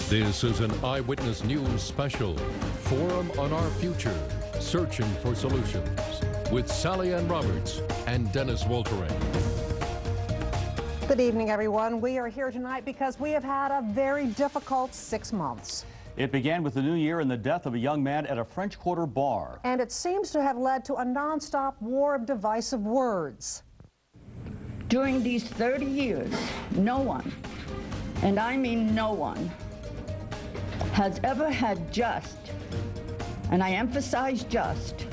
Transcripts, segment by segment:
This is an Eyewitness News special, Forum on Our Future, Searching for Solutions, with Sally Ann Roberts and Dennis Woltering. Good evening, everyone. We are here tonight because we have had a very difficult 6 months. It began with the new year and the death of a young man at a French Quarter bar. And it seems to have led to a nonstop war of divisive words. During these 30 years, no one, and I mean no one, has ever had just, and I emphasize just,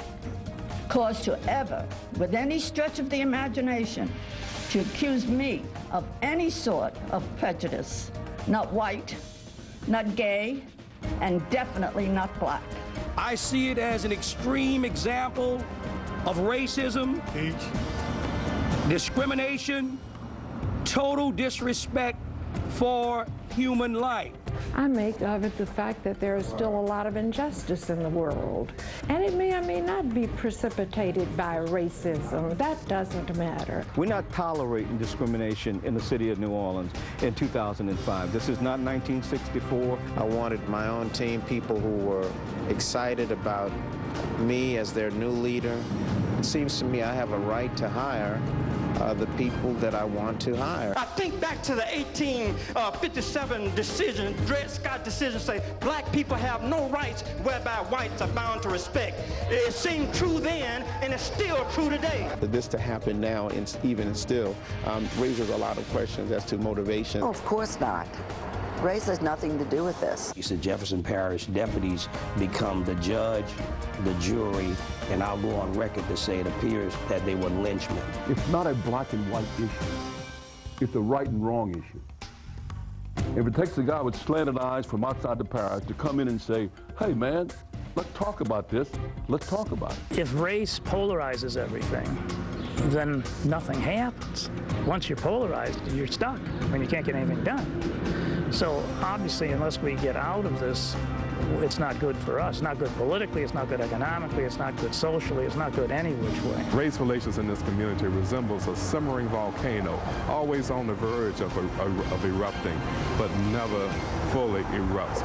cause to ever, with any stretch of the imagination, to accuse me of any sort of prejudice. Not white, not gay, and definitely not black. I see it as an extreme example of racism, discrimination, total disrespect for human life. I make of it the fact that there is still a lot of injustice in the world. And it may or may not be precipitated by racism. That doesn't matter. We're not tolerating discrimination in the city of New Orleans in 2005. This is not 1964. I wanted my own team, people who were excited about me as their new leader. It seems to me I have a right to hire the people that I want to hire. I think back to the 1857 decision, Dred Scott decision, say black people have no rights whereby whites are bound to respect. It seemed true then, and it's still true today. For this to happen now, and even still, raises a lot of questions as to motivation. Oh, of course not. Race has nothing to do with this. You said Jefferson Parish deputies become the judge, the jury, and I'll go on record to say it appears that they were lynchmen. It's not a black and white issue. It's a right and wrong issue. If it takes a guy with slanted eyes from outside the parish to come in and say, hey man, let's talk about this, let's talk about it. If race polarizes everything, then nothing happens. Once you're polarized, you're stuck. I mean, you can't get anything done. So obviously, unless we get out of this, it's not good for us. It's not good politically, it's not good economically, it's not good socially, it's not good any which way. Race relations in this community resembles a simmering volcano, always on the verge of erupting, but never fully erupts.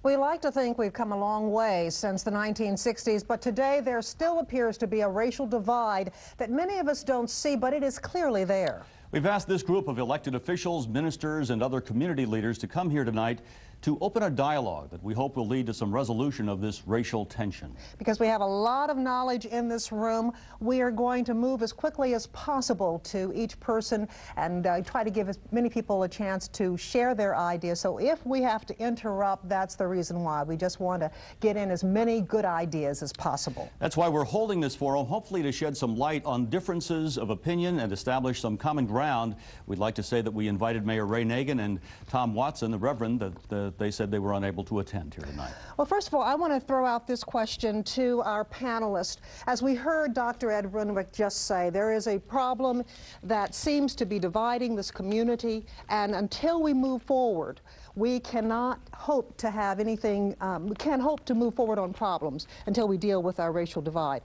We like to think we've come a long way since the 1960s, but today there still appears to be a racial divide that many of us don't see, but it is clearly there. We've asked this group of elected officials, ministers, and other community leaders to come here tonight to open a dialogue that we hope will lead to some resolution of this racial tension. Because we have a lot of knowledge in this room, we are going to move as quickly as possible to each person and try to give as many people a chance to share their ideas. So if we have to interrupt, that's the reason why. We just want to get in as many good ideas as possible. That's why we're holding this forum, hopefully to shed some light on differences of opinion and establish some common ground. We'd like to say that we invited Mayor Ray Nagin and Tom Watson, the Reverend, that they said they were unable to attend here tonight. Well, first of all, I want to throw out this question to our panelists. As we heard Dr. Ed Renwick just say, there is a problem that seems to be dividing this community, and until we move forward, we cannot hope to have anything, we can't hope to move forward on problems until we deal with our racial divide.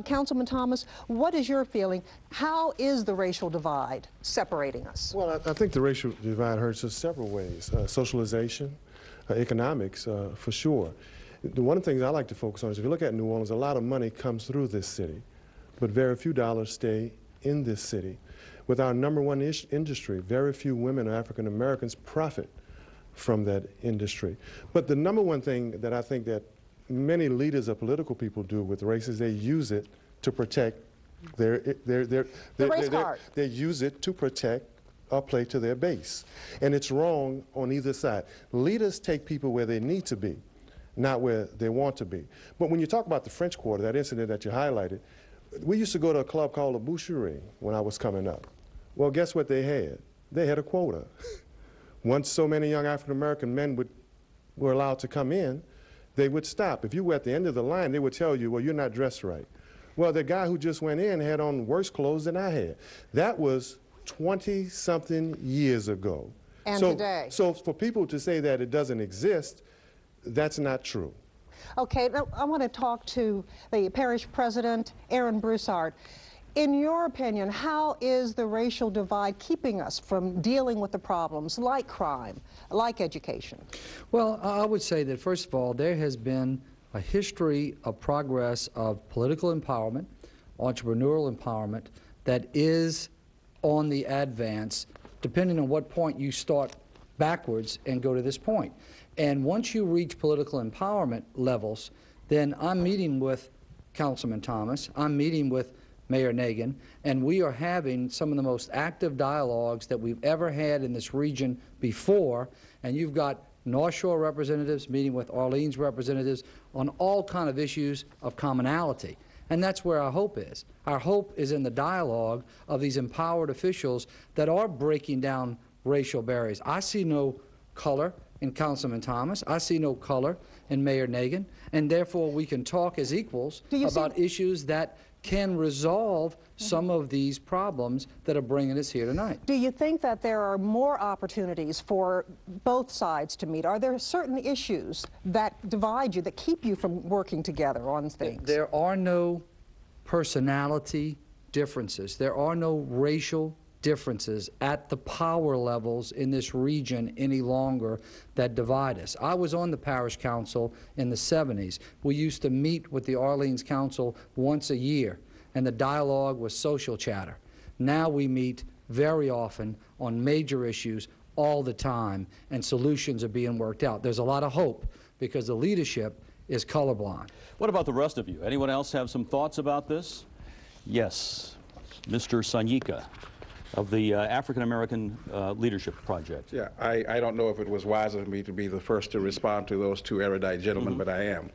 Councilman Thomas, what is your feeling? How is the racial divide separating us? Well, I think the racial divide hurts us several ways. Socialization, economics, for sure. One of the things I like to focus on is if you look at New Orleans, a lot of money comes through this city, but very few dollars stay in this city. With our #1 industry, very few women or African Americans profit from that industry. But the #1 thing that I think that many leaders or political people do with race is they use it to protect their race card. They use it to protect or play to their base. And it's wrong on either side. Leaders take people where they need to be, not where they want to be. But when you talk about the French Quarter, that incident that you highlighted, we used to go to a club called the Boucherie when I was coming up. Well, guess what they had? They had a quota. Once so many young African-American men were allowed to come in, they would stop. If you were at the end of the line, they would tell you, well, you're not dressed right. Well, the guy who just went in had on worse clothes than I had. That was 20-something years ago. And today. So for people to say that it doesn't exist, that's not true. Okay, now I want to talk to the parish president, Aaron Broussard. In your opinion, how is the racial divide keeping us from dealing with the problems like crime, like education? Well, I would say that, first of all, there has been a history of progress of political empowerment, entrepreneurial empowerment, that is on the advance, depending on what point you start backwards and go to this point. And once you reach political empowerment levels, then I'm meeting with Councilman Thomas, I'm meeting with Mayor Nagin, and we are having some of the most active dialogues that we've ever had in this region before. And you've got North Shore representatives meeting with Orleans representatives on all kind of issues of commonality. And that's where our hope is. Our hope is in the dialogue of these empowered officials that are breaking down racial barriers. I see no color in Councilman Thomas. I see no color in Mayor Nagin. And therefore, we can talk as equals about issues that can resolve some of these problems that are bringing us here tonight. Do you think that there are more opportunities for both sides to meet? Are there certain issues that divide you, that keep you from working together on things? There are no personality differences. There are no racial differences at the power levels in this region any longer that divide us. I was on the parish council in the 70s. We used to meet with the Orleans Council once a year, and the dialogue was social chatter. Now we meet very often on major issues all the time, and solutions are being worked out. There's a lot of hope because the leadership is colorblind. What about the rest of you? Anyone else have some thoughts about this? Yes, Mr. Sanyika of the African American Leadership Project. Yeah, I don't know if it was wise of me to be the first to respond to those two erudite gentlemen, but I am.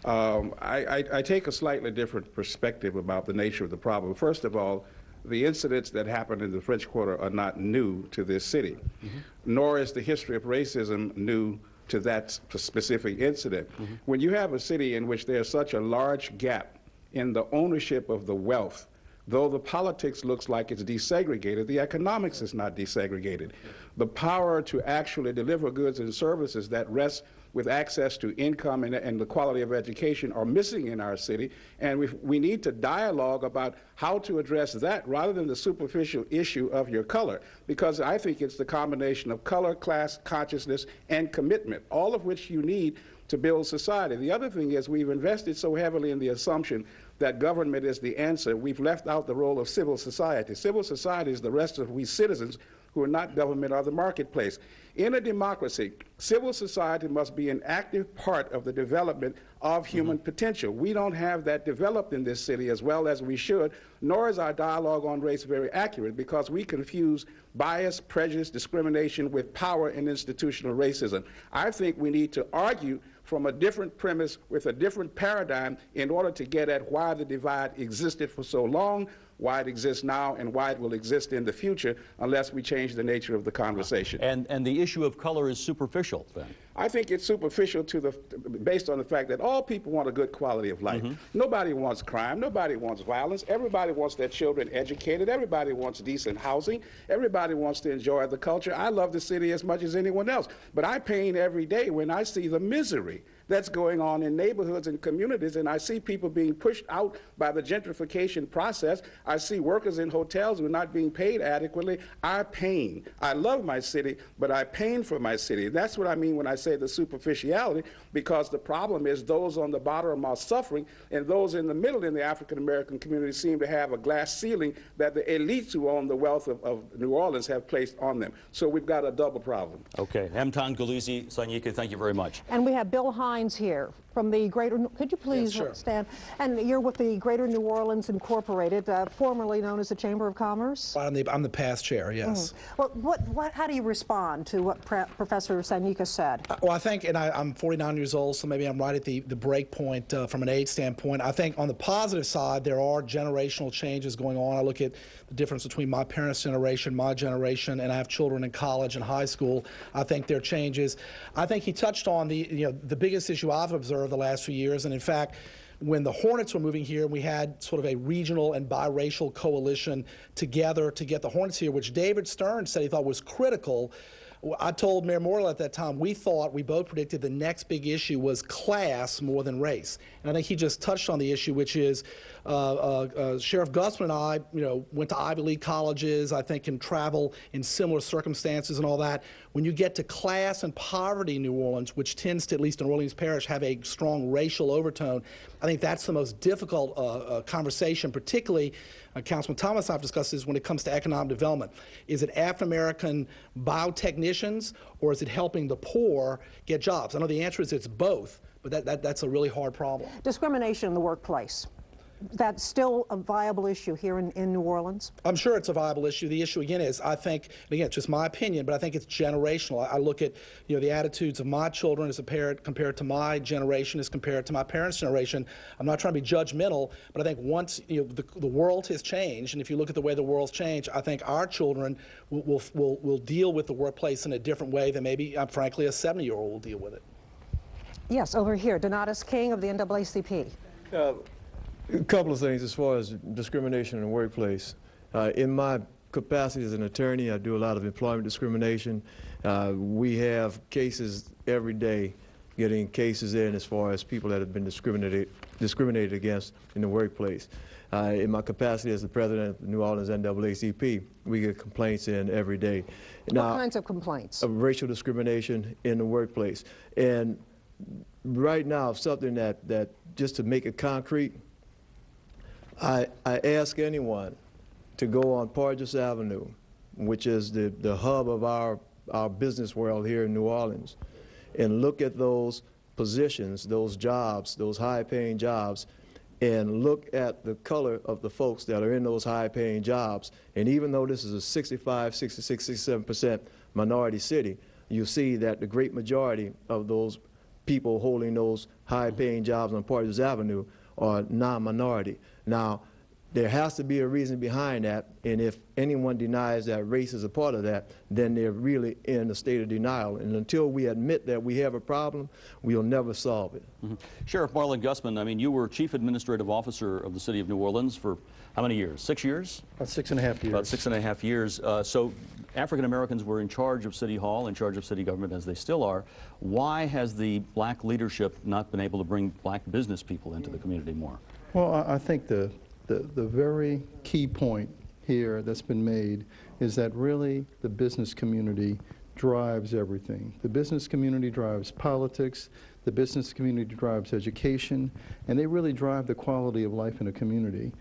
I take a slightly different perspective about the nature of the problem. First of all, the incidents that happened in the French Quarter are not new to this city, nor is the history of racism new to that specific incident. When you have a city in which there's such a large gap in the ownership of the wealth, though the politics looks like it's desegregated, the economics is not desegregated. The power to actually deliver goods and services that rest with access to income and the quality of education are missing in our city, and we need to dialogue about how to address that rather than the superficial issue of your color, because I think it's the combination of color, class, consciousness, and commitment, all of which you need to build society. The other thing is we've invested so heavily in the assumption that government is the answer. We've left out the role of civil society. Civil society is the rest of we citizens who are not government or the marketplace. In a democracy, civil society must be an active part of the development of human potential. We don't have that developed in this city as well as we should, nor is our dialogue on race very accurate, because we confuse bias, prejudice, discrimination with power and institutional racism. I think we need to argue from a different premise with a different paradigm in order to get at why the divide existed for so long, why it exists now, and why it will exist in the future unless we change the nature of the conversation. And the issue of color is superficial, then? I think it's superficial based on the fact that all people want a good quality of life. Nobody wants crime. Nobody wants violence. Everybody wants their children educated. Everybody wants decent housing. Everybody wants to enjoy the culture. I love the city as much as anyone else, but I pain every day when I see the misery that's going on in neighborhoods and communities, and I see people being pushed out by the gentrification process. I see workers in hotels who are not being paid adequately. I pain. I love my city, but I pain for my city. That's what I mean when I say the superficiality, because the problem is those on the bottom are suffering, and those in the middle in the African American community seem to have a glass ceiling that the elites who own the wealth of New Orleans have placed on them. So we've got a double problem. Okay. Mtan Guluzi Sanyika, thank you very much. And we have Bill Hines here from the Greater, could you please stand? And you're with the Greater New Orleans Incorporated, formerly known as the Chamber of Commerce? I'm the past chair, yes. Well, how do you respond to what Professor Sanyika said? Well, I think, and I'm 49 years old, so maybe I'm right at the break point from an age standpoint. I think on the positive side, there are generational changes going on. I look at the difference between my parents' generation, my generation, and I have children in college and high school. I think there are changes. I think he touched on the biggest issue I've observed the last few years, and in fact, when the Hornets were moving here, we had sort of a regional and biracial coalition together to get the Hornets here, which David Stern said he thought was critical I told Mayor Morrill at that time, we both predicted the next big issue was class more than race. And I think he just touched on the issue, which is Sheriff Gussman and I, went to Ivy League colleges, I think can travel in similar circumstances and all that. When you get to class and poverty in New Orleans, which tends to, at least in Orleans Parish, have a strong racial overtone, I think that's the most difficult conversation, particularly, Councilman Thomas and I have discussed this when it comes to economic development. Is it African-American biotechnicians, or is it helping the poor get jobs? I know the answer is it's both, but that's a really hard problem. Discrimination in the workplace. That's still a viable issue here in New Orleans? I'm sure it's a viable issue. The issue, again, is I think, again, it's just my opinion, but I think it's generational. I look at, the attitudes of my children as a parent compared to my generation as compared to my parents' generation. I'm not trying to be judgmental, but I think once, the world has changed, and if you look at the way the world's changed, I think our children will deal with the workplace in a different way than maybe, frankly, a 70-year-old will deal with it. Yes, over here, Donatus King of the NAACP. A couple of things as far as discrimination in the workplace. In my capacity as an attorney, I do a lot of employment discrimination. We have cases every day, getting cases in as far as people that have been discriminated against in the workplace. In my capacity as the president of the New Orleans NAACP, we get complaints in every day. Now, what kinds of complaints? Of racial discrimination in the workplace. And right now, something that just to make it concrete, I ask anyone to go on Porges Avenue, which is the hub of our business world here in New Orleans, and look at those positions, those jobs, those high-paying jobs, and look at the color of the folks that are in those high-paying jobs. And even though this is a 65, 66, 67% minority city, you see that the great majority of those people holding those high-paying jobs on Porges Avenue are non-minority. Now, there has to be a reason behind that, and if anyone denies that race is a part of that, then they're really in a state of denial. And until we admit that we have a problem, we'll never solve it. Mm-hmm. Sheriff Marlon Gussman, I mean, you were Chief Administrative Officer of the City of New Orleans for how many years? 6 years? About 6.5 years. About 6.5 years. So African Americans were in charge of City Hall, in charge of city government, as they still are. Why has the black leadership not been able to bring black business people into the community more? Well, I think the very key point here that's been made is that really the business community drives everything. The business community drives politics, the business community drives education, and they really drive the quality of life in a community.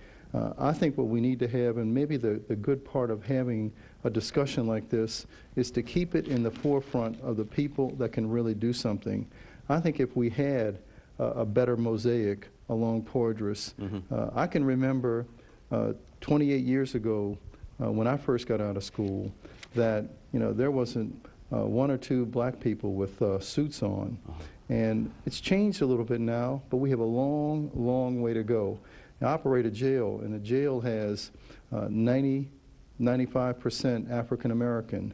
I think what we need to have, and maybe the good part of having a discussion like this, is to keep it in the forefront of the people that can really do something. I think if we had a better mosaic along Porges. I can remember 28 years ago when I first got out of school that there wasn't one or two black people with suits on. And it's changed a little bit now, but we have a long, long way to go. I operate a jail, and the jail has 95% African American.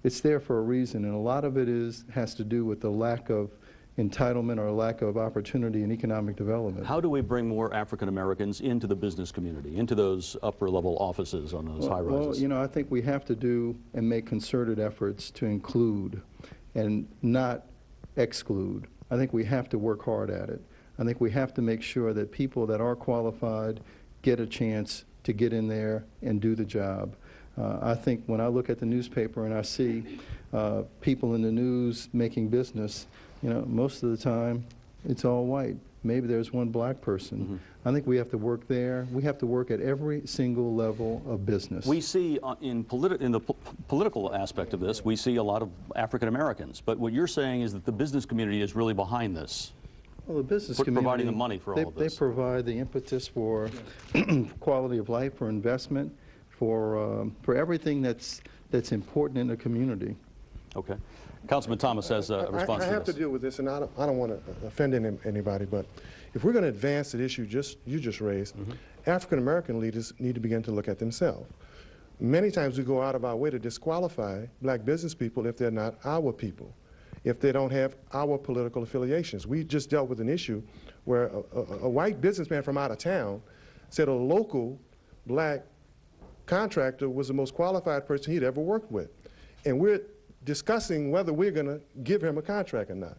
It's there for a reason, and a lot of it has to do with the lack of entitlement or lack of opportunity in economic development. How do we bring more African Americans into the business community, into those upper level offices on those high rises? Well, I think we have to do and make concerted efforts to include and not exclude. I think we have to work hard at it. I think we have to make sure that people that are qualified get a chance to get in there and do the job. I think when I look at the newspaper and I see people in the news making business, most of the time it's all white. Maybe there's one black person. I think we have to work there. We have to work at every single level of business. We see in the political aspect of this, we see a lot of African Americans. But what you're saying is that the business community is really behind this. Well, the business community, providing the money for all of this. They provide the impetus for quality of life, for investment, for everything that's important in the community. Okay. Councilman Thomas has a response to this. I have to deal with this, and I don't want to offend anybody, but if we're going to advance the issue you just raised, African American leaders need to begin to look at themselves. Many times we go out of our way to disqualify black business people if they're not our people, if they don't have our political affiliations. We just dealt with an issue where a white businessman from out of town said a local black contractor was the most qualified person he'd ever worked with. And we're discussing whether we're going to give him a contract or not.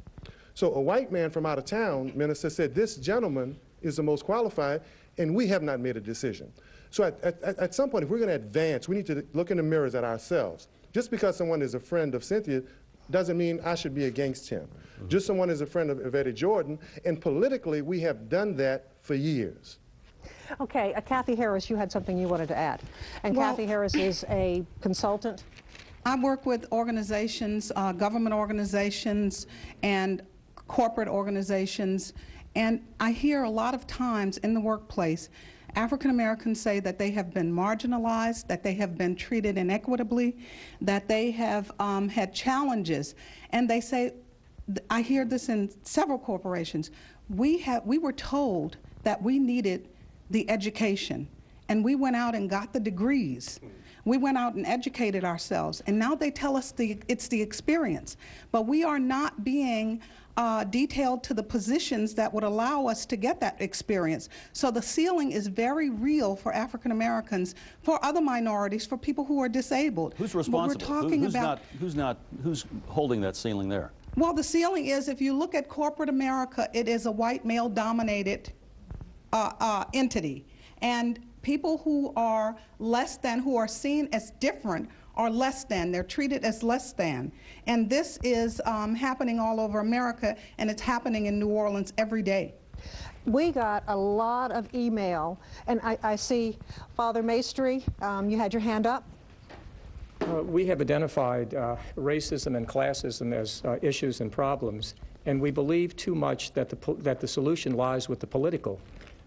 So a white man from out of town, minister, said this gentleman is the most qualified, and we have not made a decision. So at some point, if we're going to advance, we need to look in the mirrors at ourselves. Just because someone is a friend of Cynthia doesn't mean I should be against him. Just someone is a friend of Eddie Jordan, and politically, we have done that for years. Okay, Kathy Harris, you had something you wanted to add. And well, Kathy Harris is a consultant. I work with organizations, government organizations, and corporate organizations, and I hear a lot of times in the workplace, African Americans say that they have been marginalized, that they have been treated inequitably, that they have had challenges, and they say, I hear this in several corporations, we were told that we needed the education, and we went out and got the degrees. We went out and educated ourselves, and now they tell us it's the experience. But we are not being detailed to the positions that would allow us to get that experience. So the ceiling is very real for African Americans, for other minorities, for people who are disabled. Who's responsible? But we're talking who's holding that ceiling there? Well, the ceiling is, if you look at corporate America, it is a white male-dominated entity, and people who are less than, who are seen as different, are less than. They're treated as less than. And this is happening all over America, and it's happening in New Orleans every day. We got a lot of email, and I see Father Maestri, you had your hand up. We have identified racism and classism as issues and problems, and we believe too much that the solution lies with the political.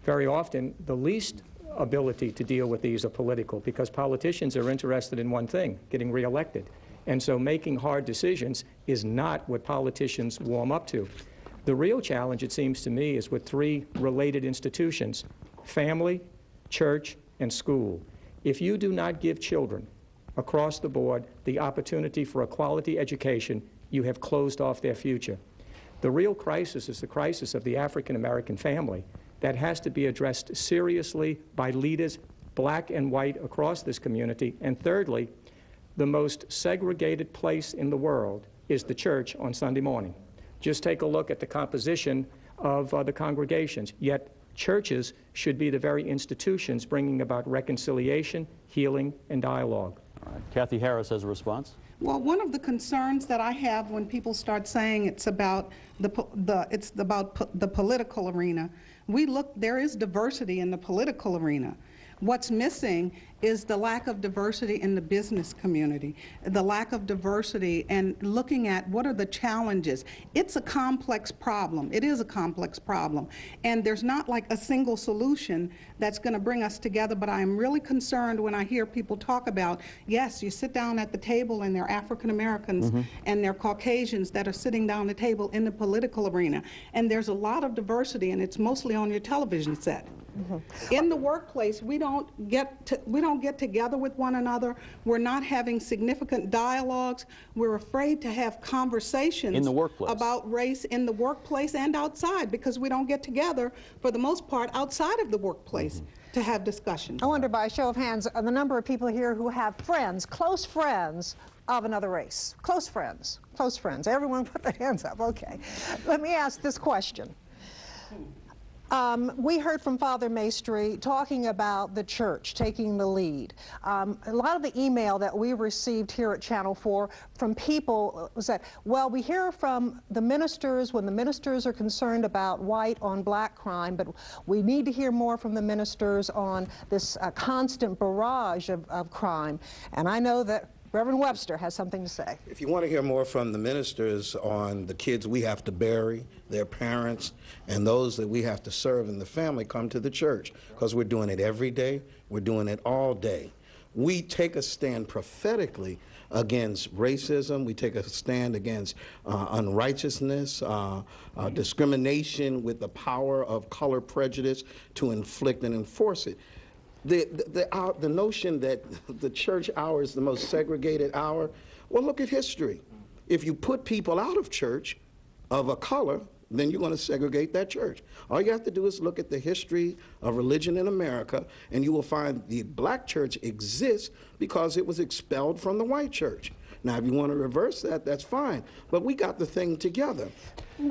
Very often, the least ability to deal with these are political, because politicians are interested in one thing, getting reelected. And so making hard decisions is not what politicians warm up to. The real challenge, it seems to me, is with three related institutions: family, church, and school. If you do not give children across the board the opportunity for a quality education, you have closed off their future. The real crisis is the crisis of the African American family that has to be addressed seriously by leaders, black and white, across this community. And thirdly, the most segregated place in the world is the church on Sunday morning. Just take a look at the composition of the congregations. Yet churches should be the very institutions bringing about reconciliation, healing, and dialogue. All right. Kathy Harris has a response. Well, one of the concerns that I have when people start saying it's about the political arena, there is diversity in the political arena. What's missing is the lack of diversity in the business community, the lack of diversity, and looking at what are the challenges. It's a complex problem. It is a complex problem. And there's not like a single solution that's going to bring us together, but I am really concerned when I hear people talk about, yes, you sit down at the table and they're African Americans and they're Caucasians that are sitting down at the table in the political arena. And there's a lot of diversity, and it's mostly on your television set. In the workplace, we don't get together with one another. We're not having significant dialogues. We're afraid to have conversations in the workplace about race in the workplace and outside, because we don't get together, for the most part, outside of the workplace to have discussions. I wonder, by a show of hands, the number of people here who have friends, close friends, of another race. Close friends. Close friends. Everyone put their hands up. Okay. Let me ask this question. We heard from Father Maestri talking about the church taking the lead. A lot of the email that we received here at Channel 4 from people was that, well, we hear from the ministers when the ministers are concerned about white on black crime, but we need to hear more from the ministers on this constant barrage of crime. And I know that Reverend Webster has something to say. If you want to hear more from the ministers on the kids we have to bury, their parents, and those that we have to serve in the family, come to the church, because we're doing it every day. We're doing it all day. We take a stand prophetically against racism. We take a stand against unrighteousness, discrimination with the power of color prejudice to inflict and enforce it. The notion that the church hour is the most segregated hour, well, look at history. If you put people out of church of a color, then you're going to segregate that church. All you have to do is look at the history of religion in America, and you will find the black church exists because it was expelled from the white church. Now, if you want to reverse that, that's fine. But we got the thing together.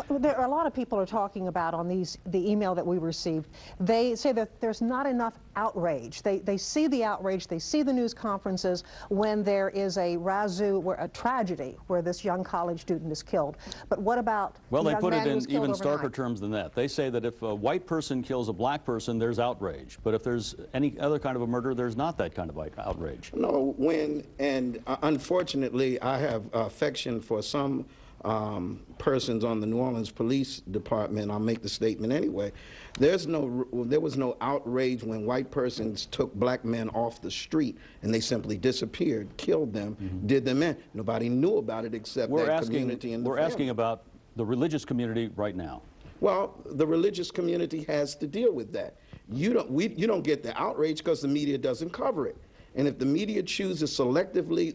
There are a lot of people are talking about on the email that we received. They say that there's not enough outrage. They see the outrage, they see the news conferences when there is a a tragedy where this young college student is killed. But what about well, the they young put man it who was in killed even starker overnight? terms than that. They say that if a white person kills a black person, there's outrage. But if there's any other kind of a murder, there's not that kind of outrage. No, unfortunately, I have affection for some persons on the New Orleans Police Department. I'll make the statement anyway. There was no outrage when white persons took black men off the street and they simply disappeared, killed them, did them in. Nobody knew about it except that community and the We're family. asking about the religious community right now. Well, the religious community has to deal with that. You don't get the outrage because the media doesn't cover it. And if the media chooses selectively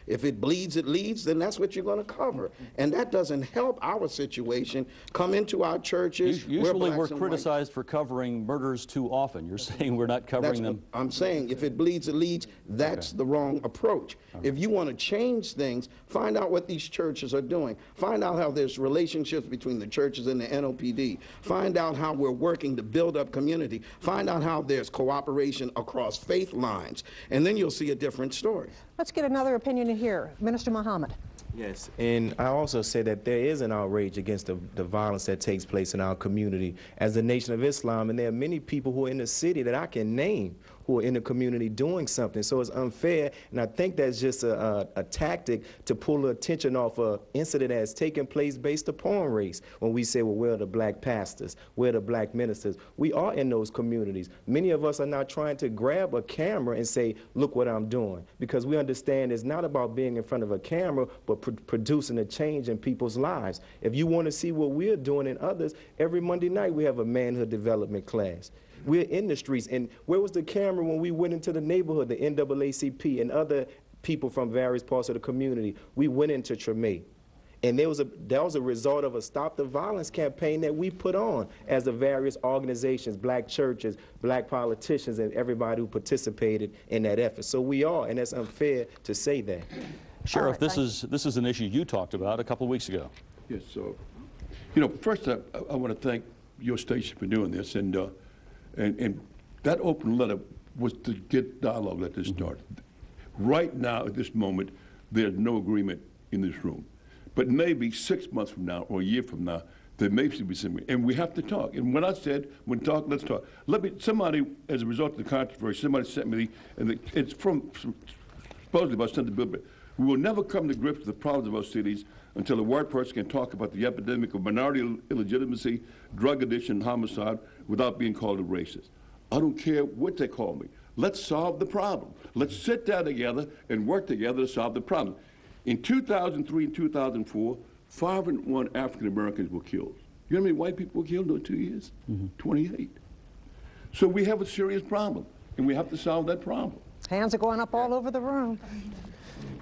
if it bleeds, it leads, then that's what you're going to cover. And that doesn't help our situation. Come into our churches. Usually we're criticized for covering murders too often. You're saying we're not covering them? I'm saying if it bleeds, it leads. That's the wrong approach. If you want to change things, find out what these churches are doing. Find out how there's relationships between the churches and the NOPD. Find out how we're working to build up community. Find out how there's cooperation across faith lines. And then you'll see a different story. Let's get another opinion in here. Minister Muhammad. Yes, and I also say that there is an outrage against the violence that takes place in our community. As the Nation of Islam, and there are many people who are in the city that I can name who are in the community doing something. So it's unfair, and I think that's just a tactic to pull the attention off an incident that has taken place based upon race. When we say, well, we're the black pastors, we're the black ministers. We are in those communities. Many of us are not trying to grab a camera and say, look what I'm doing, because we understand it's not about being in front of a camera, but producing a change in people's lives. If you want to see what we're doing in others, every Monday night we have a manhood development class. We're in the streets, and where was the camera when we went into the neighborhood, the NAACP and other people from various parts of the community? We went into Treme, and that was a result of a Stop the Violence campaign that we put on as the various organizations, black churches, black politicians, and everybody who participated in that effort. So we are, and that's unfair to say that. Sheriff, this is an issue you talked about a couple of weeks ago. Yes, so, first I want to thank your station for doing this, and that open letter was to get dialogue at this start. Right now, at this moment, there's no agreement in this room. But maybe 6 months from now or a year from now, there may be something. And we have to talk. And when I said, when talk, let's talk. Somebody, as a result of the controversy, somebody sent me, and it's from supposedly about Senator Bill. We will never come to grips with the problems of our cities until a white person can talk about the epidemic of minority illegitimacy, drug addiction, and homicide without being called a racist. I don't care what they call me. Let's solve the problem. Let's sit down together and work together to solve the problem. In 2003 and 2004, 501 African Americans were killed. You know how many white people were killed in those 2 years? 28. So we have a serious problem, and we have to solve that problem. Hands are going up all over the room.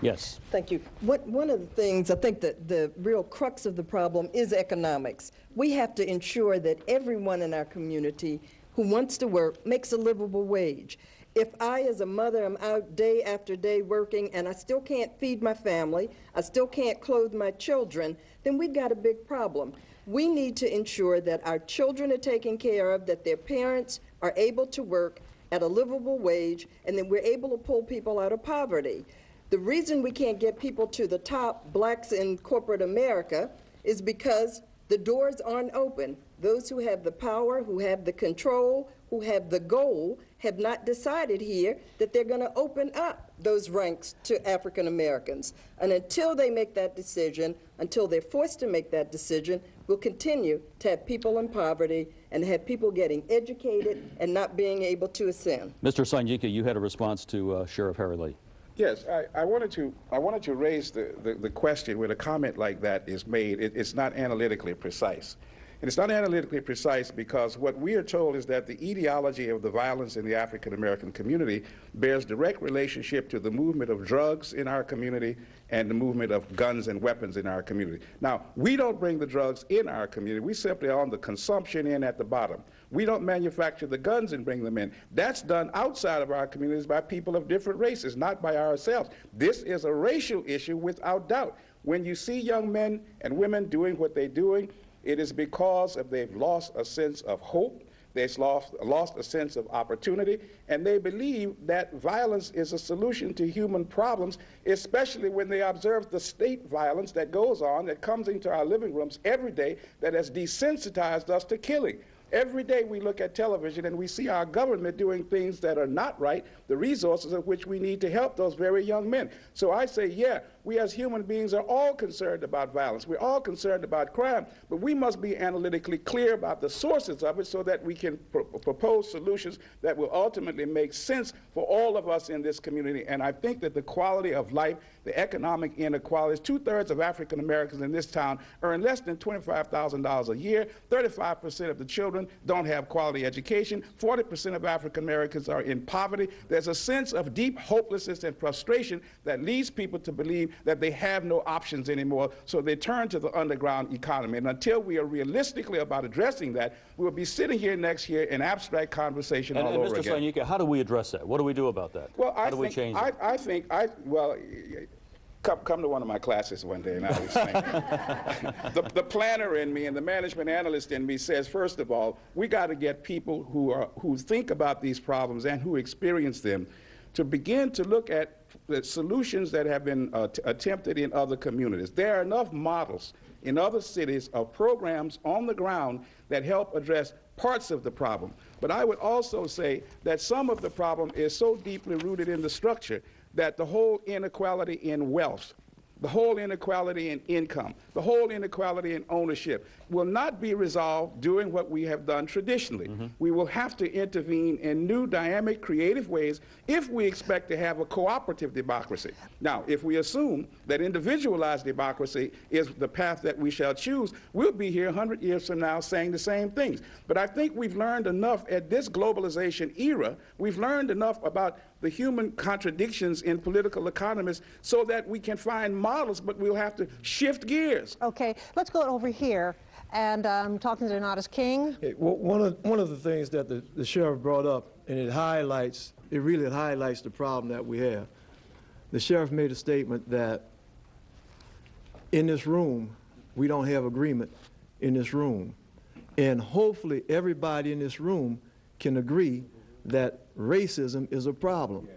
Yes. Thank you. One of the things, I think that the real crux of the problem is economics. We have to ensure that everyone in our community who wants to work makes a livable wage. If I, as a mother, am out day after day working and I still can't feed my family, I still can't clothe my children, then we've got a big problem. We need to ensure that our children are taken care of, that their parents are able to work at a livable wage, and that we're able to pull people out of poverty. The reason we can't get people to the top, blacks in corporate America, is because the doors aren't open. Those who have the power, who have the control, who have the goal, have not decided here that they're going to open up those ranks to African Americans. And until they make that decision, until they're forced to make that decision, we'll continue to have people in poverty and have people getting educated and not being able to ascend. Mr. Sanyika, you had a response to Sheriff Harry Lee. Yes, I wanted to raise the question when a comment like that is made. It's not analytically precise. And it's not analytically precise because what we are told is that the etiology of the violence in the African American community bears direct relationship to the movement of drugs in our community and the movement of guns and weapons in our community. Now, we don't bring the drugs in our community. We simply are on the consumption end at the bottom. We don't manufacture the guns and bring them in. That's done outside of our communities by people of different races, not by ourselves. This is a racial issue without doubt. When you see young men and women doing what they're doing, it is because they've lost a sense of hope, they've lost a sense of opportunity, and they believe that violence is a solution to human problems, especially when they observe the state violence that goes on, that comes into our living rooms every day, that has desensitized us to killing. Every day we look at television and we see our government doing things that are not right, the resources of which we need to help those very young men. So I say, yeah, we as human beings are all concerned about violence. We're all concerned about crime, but we must be analytically clear about the sources of it so that we can propose solutions that will ultimately make sense for all of us in this community. And I think that the quality of life, the economic inequalities, 2/3 of African Americans in this town earn less than $25,000 a year, 35% of the children don't have quality education, 40% of African Americans are in poverty. There's a sense of deep hopelessness and frustration that leads people to believe that they have no options anymore, so they turn to the underground economy. And until we are realistically about addressing that, we'll be sitting here next year in abstract conversation all over Mr. again. Sanyika, how do we address that? What do we do about that? Well, how do we change it? Well, come to one of my classes one day and I'll explain. The planner in me and the management analyst in me says, first of all, we got to get people who think about these problems and who experience them to begin to look at the solutions that have been attempted in other communities. There are enough models in other cities of programs on the ground that help address parts of the problem. But I would also say that some of the problem is so deeply rooted in the structure that the whole inequality in wealth, the whole inequality in income, the whole inequality in ownership will not be resolved doing what we have done traditionally. We will have to intervene in new, dynamic, creative ways if we expect to have a cooperative democracy. Now, if we assume that individualized democracy is the path that we shall choose, we'll be here 100 years from now saying the same things. But I think we've learned enough at this globalization era, we've learned enough about the human contradictions in political economies so that we can find models, but we'll have to shift gears. Okay, let's go over here. And I'm talking to Donatus King. Hey, well, one of the things that the sheriff brought up, and it really highlights the problem that we have. The sheriff made a statement that in this room, we don't have agreement in this room. And hopefully everybody in this room can agree that racism is a problem.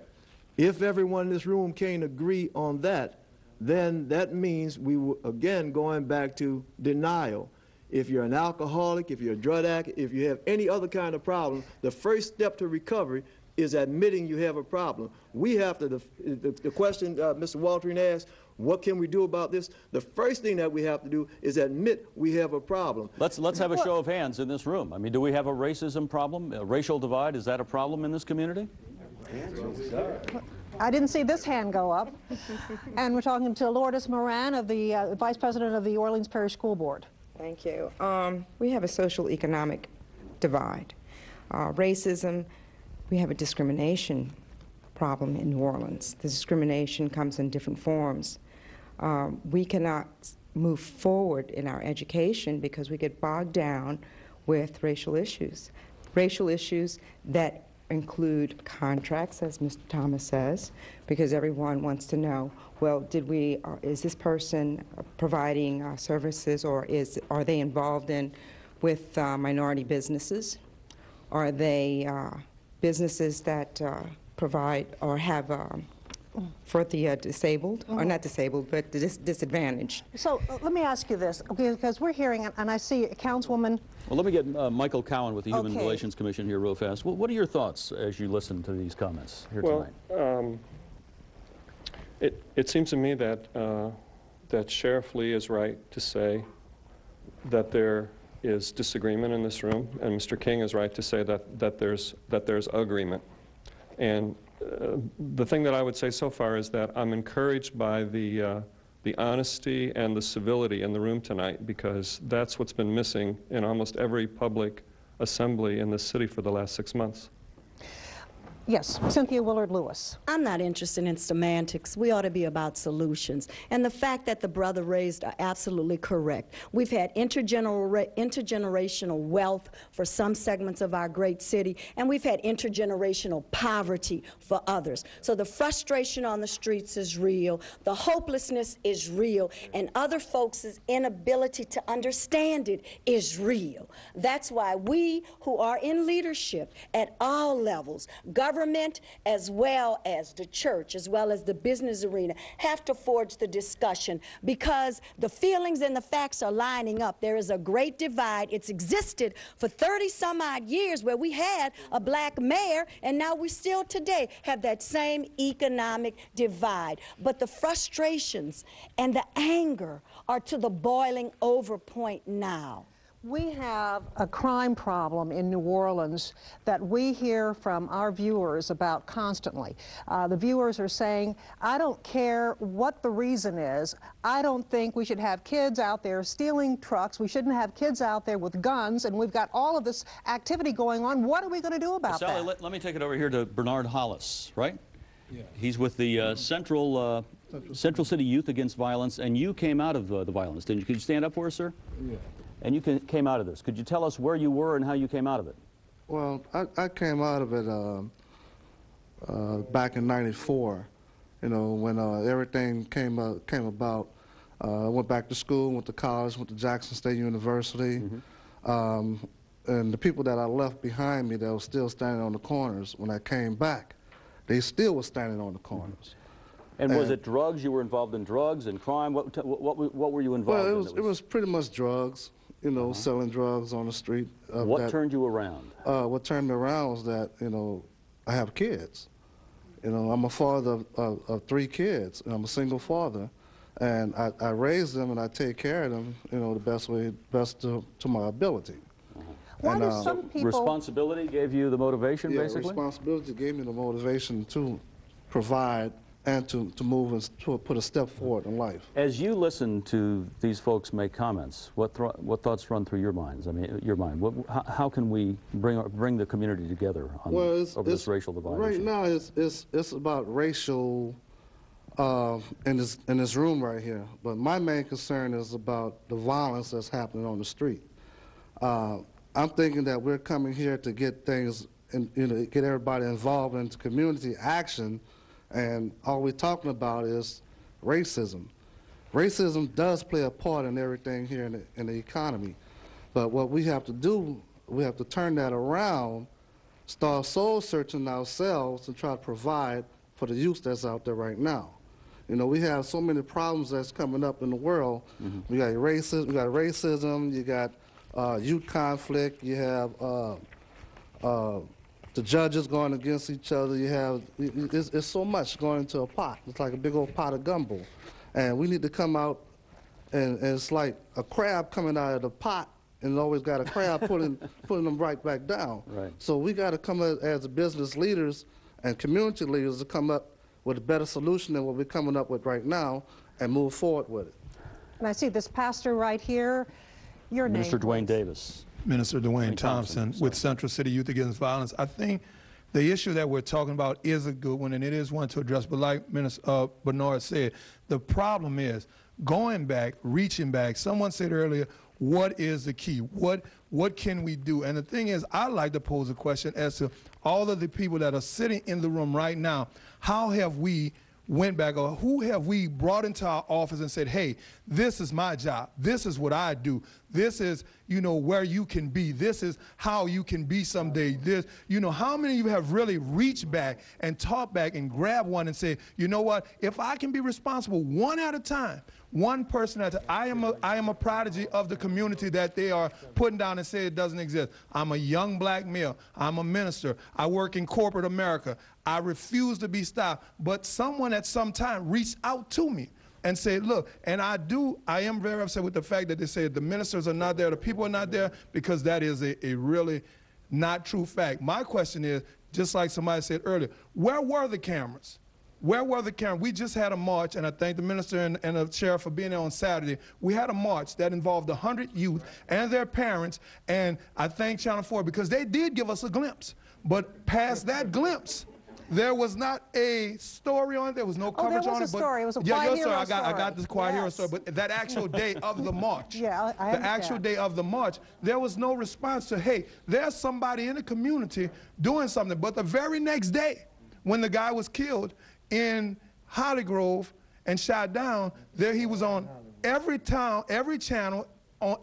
If everyone in this room can't agree on that, then that means we will, again, going back to denial. If you're an alcoholic, if you're a drug addict, if you have any other kind of problem, the first step to recovery is admitting you have a problem. We have to, the question Mr. Woltering asked, what can we do about this? The first thing that we have to do is admit we have a problem. Let's have a show of hands in this room. I mean, do we have a racism problem, a racial divide? Is that a problem in this community? I didn't see this hand go up. And we're talking to Lourdes Moran, of the Vice President of the Orleans Parish School Board. Thank you. We have a social economic divide. Racism, we have a discrimination problem in New Orleans. The discrimination comes in different forms. We cannot move forward in our education because we get bogged down with racial issues. Racial issues that include contracts, as Mr. Thomas says, because everyone wants to know, well, is this person providing services, or are they involved with minority businesses? Are they businesses that provide or have for the disabled, or not disabled, but disadvantaged? So let me ask you this, because we're hearing, and I see a councilwoman. Well, let me get Michael Cowan with the Human Relations Commission here real fast. What are your thoughts as you listen to these comments here tonight? It seems to me that Sheriff Lee is right to say that there is disagreement in this room, and Mr. King is right to say that there's agreement. And the thing that I would say so far is that I'm encouraged by the the honesty and the civility in the room tonight, because that's what's been missing in almost every public assembly in this city for the last 6 months. Yes, Cynthia Willard-Lewis. I'm not interested in semantics. We ought to be about solutions. And the fact that the brother raised are absolutely correct. We've had intergenerational wealth for some segments of our great city, and we've had intergenerational poverty for others. So the frustration on the streets is real, the hopelessness is real, and other folks' inability to understand it is real. That's why we who are in leadership at all levels, government as well as the church, as well as the business arena, have to forge the discussion, because the feelings and the facts are lining up. There is a great divide. It's existed for 30-some-odd years, where we had a black mayor, and now we still today have that same economic divide. But the frustrations and the anger are to the boiling over point now. We have a crime problem in New Orleans that we hear from our viewers about constantly. The viewers are saying, I don't care what the reason is. I don't think we should have kids out there stealing trucks. We shouldn't have kids out there with guns, and we've got all of this activity going on. What are we going to do about Sally, that? let me take it over here to Bernard Hollis, right? Yeah. He's with the Central City Youth Against Violence, and you came out of the violence, didn't you? Could you stand up for us, sir? Yeah. And you came out of this. Could you tell us where you were and how you came out of it? Well, I came out of it back in &94, you know, when everything came about. I went back to school, went to college, went to Jackson State University. Mm-hmm. And the people that I left behind me that were still standing on the corners, when I came back, they still were standing on the corners. Mm-hmm. And was it drugs? You were involved in drugs and crime? What were you involved in? Well, it was pretty much drugs. You know, selling drugs on the street. What turned you around? What turned me around was that, you know, I have kids. You know, I'm a father of 3 kids, and I'm a single father. And I raise them and I take care of them, you know, the best to my ability. Why do some people... Responsibility gave you the motivation, basically? Responsibility gave me the motivation to provide and to move and to put a step forward in life. As you listen to these folks make comments, what thoughts run through your minds? I mean, your mind. How can we bring the community together on, over this racial divide? Right now, it's about racial in this room right here. But my main concern is about the violence that's happening on the street. I'm thinking that we're coming here to get things, get everybody involved into community action. And all we're talking about is racism. Racism does play a part in everything here in the economy. But what we have to do, we have to turn that around, start soul searching ourselves and try to provide for the youth that's out there right now. You know, we have so many problems that's coming up in the world. Mm-hmm. We got racism, you got youth conflict, you have the judges going against each other. You have, it's so much going into a pot. It's like a big old pot of gumbo. And we need to come out, and it's like a crab coming out of the pot, and always got a crab pulling them right back down. Right. So we got to come up as business leaders and community leaders to come up with a better solution than what we're coming up with right now and move forward with it. And I see this pastor right here. Your name, Minister Dwayne please. Davis. Minister Dwayne Thompson with Central City Youth Against Violence. I think the issue that we're talking about is a good one, and it is one to address. But like Minister Bernard said, the problem is going back, reaching back. Someone said earlier, what is the key? What can we do? And the thing is, I like to pose a question as to all of the people that are sitting in the room right now. How have we went back, or who have we brought into our office and said, hey, this is my job, this is what I do, this is, you know, where you can be, this is how you can be someday, this, you know, how many of you have really reached back and talked back and grabbed one and said, you know what, if I can be responsible one at a time, one person at a time, I am a prodigy of the community that they are putting down and say it doesn't exist. I'm a young black male, I'm a minister, I work in corporate America, I refuse to be stopped, but someone at some time reached out to me and said, look, and I am very upset with the fact that they say the ministers are not there, the people are not there, because that is a really not true fact. My question is, just like somebody said earlier, where were the cameras? Where were the cameras? We just had a march, and I thank the minister and the sheriff for being there on Saturday. We had a march that involved 100 youth and their parents, and I thank Channel 4 because they did give us a glimpse. But past that glimpse, there was not a story on it. There was no coverage on it. There was a story. It was a yeah, Quiet yes, sir. Hero I got this Quiet Hero Yes. story. But that actual day of the march, Yeah, I the actual day of the march, there was no response to, hey, there's somebody in the community doing something. But the very next day, when the guy was killed in Holly Grove and shot down, there he was on every channel,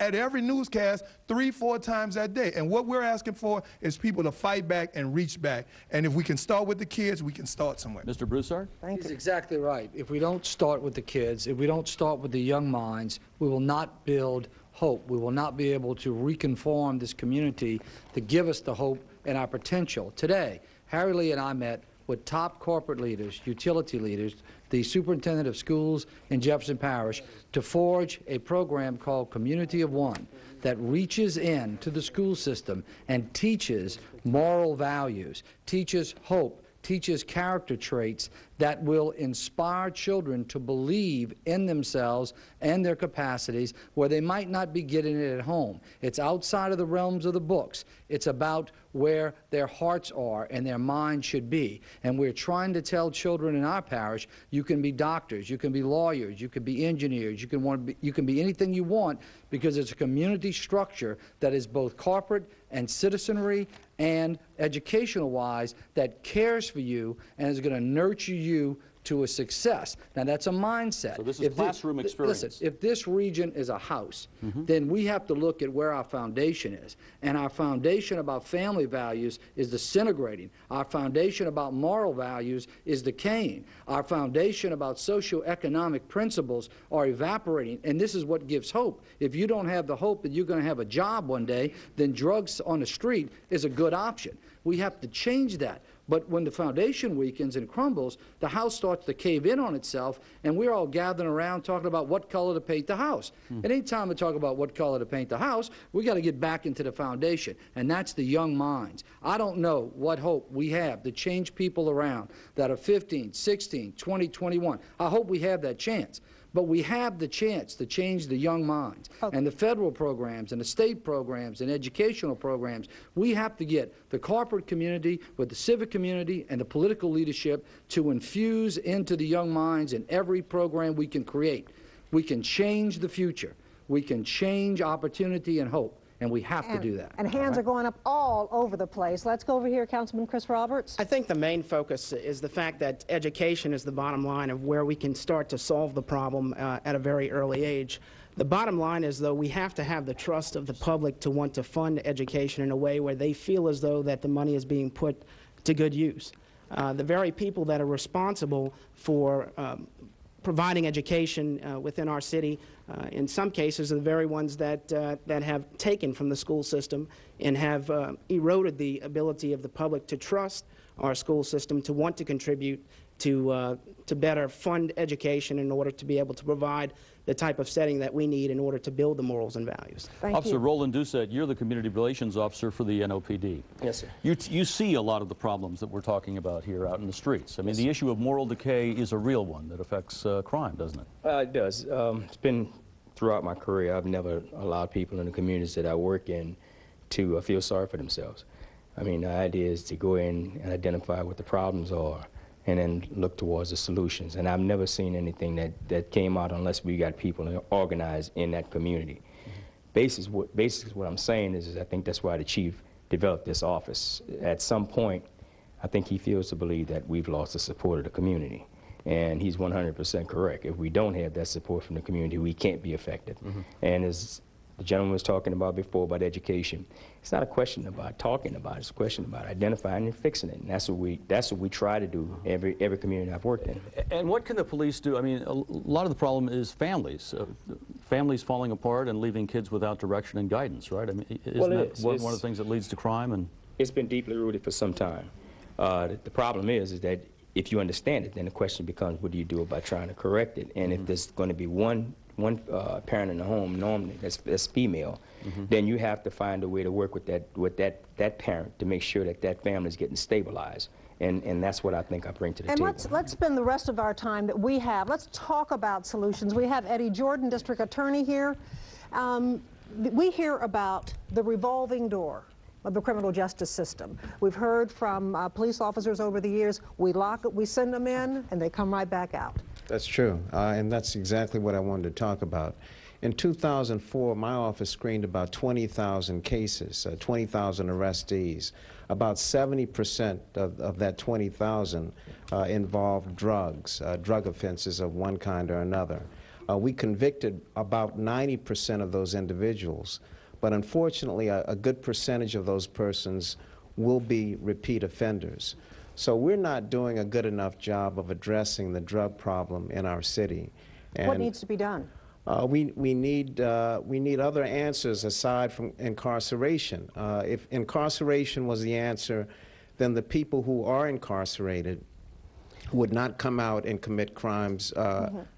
at every newscast 3-4 times that day. And what we're asking for is people to fight back and reach back. And if we can start with the kids, we can start somewhere. Mr. Broussard? He's exactly right. If we don't start with the kids, if we don't start with the young minds, we will not build hope. We will not be able to reconform this community to give us the hope and our potential. Today, Harry Lee and I met with top corporate leaders, utility leaders, the superintendent of schools in Jefferson Parish, to forge a program called Community of One that reaches into the school system and teaches moral values, teaches hope, teaches character traits that will inspire children to believe in themselves and their capacities where they might not be getting it at home. It's outside of the realms of the books. It's about where their hearts are and their minds should be. And we're trying to tell children in our parish, you can be doctors, you can be lawyers, you can be engineers, you can be anything you want, because it's a community structure that is both corporate and citizenry and educational-wise that cares for you and is going to nurture you to a success. Now, that's a mindset. So this is classroom experience. Listen, if this region is a house, then we have to look at where our foundation is. And our foundation about family values is disintegrating. Our foundation about moral values is decaying. Our foundation about socioeconomic principles are evaporating. And this is what gives hope. If you don't have the hope that you're going to have a job one day, then drugs on the street is a good option. We have to change that. But when the foundation weakens and crumbles, the house starts to cave in on itself, and we're all gathering around talking about what color to paint the house. At any time we talk about what color to paint the house, we got to get back into the foundation, and that's the young minds. I don't know what hope we have to change people around that are 15, 16, 20, 21. I hope we have that chance. But we have the chance to change the young minds. And the federal programs and the state programs and educational programs, we have to get the corporate community with the civic community and the political leadership to infuse into the young minds in every program we can create. We can change the future. We can change opportunity and hope. And we have to do that. And hands are going up all over the place. Let's go over here, Councilman Chris Roberts. I think the main focus is the fact that education is the bottom line of where we can start to solve the problem at a very early age. The bottom line is, though, we have to have the trust of the public to want to fund education in a way where they feel as though that the money is being put to good use. The very people that are responsible for providing education within our city, in some cases, are the very ones that have taken from the school system and have eroded the ability of the public to trust our school system, to want to contribute to better fund education in order to be able to provide the type of setting that we need in order to build the morals and values. Officer Roland Doucette, you're the Community Relations Officer for the NOPD. Yes, sir. You see a lot of the problems that we're talking about here out in the streets. I mean, the issue of moral decay is a real one that affects crime, doesn't it? It does. It's been throughout my career. I've never allowed people in the communities that I work in to feel sorry for themselves. I mean, the idea is to go in and identify what the problems are and then look towards the solutions. And I've never seen anything that came out unless we got people organized in that community. Basically what I'm saying is I think that's why the chief developed this office. At some point, I think he feels to believe that we've lost the support of the community. And he's 100% correct. If we don't have that support from the community, we can't be effective. And as the gentleman was talking about before about education, it's not a question about talking about it, it's a question about identifying and fixing it. And that's what we try to do every community I've worked in. And what can the police do? I mean, a lot of the problem is families. Families falling apart and leaving kids without direction and guidance, right? I mean, isn't that one of the things that leads to crime? And it's been deeply rooted for some time. The problem is that if you understand it, then the question becomes, what do you do about trying to correct it? And if there's going to be one parent in the home normally that's female, then you have to find a way to work with that parent to make sure that that family is getting stabilized. And that's what I think I bring to the table. And let's spend the rest of our time that we have. Let's talk about solutions. We have Eddie Jordan, District Attorney here. We hear about the revolving door of the criminal justice system. We've heard from police officers over the years, we send them in, and they come right back out. That's true, and that's exactly what I wanted to talk about. In 2004, my office screened about 20,000 cases, 20,000 arrestees. About 70% of that 20,000 involved drugs, drug offenses of one kind or another. We convicted about 90% of those individuals, but unfortunately a good percentage of those persons will be repeat offenders. So we're not doing a good enough job of addressing the drug problem in our city. And what needs to be done? We need other answers aside from incarceration. If incarceration was the answer, then the people who are incarcerated would not come out and commit crimes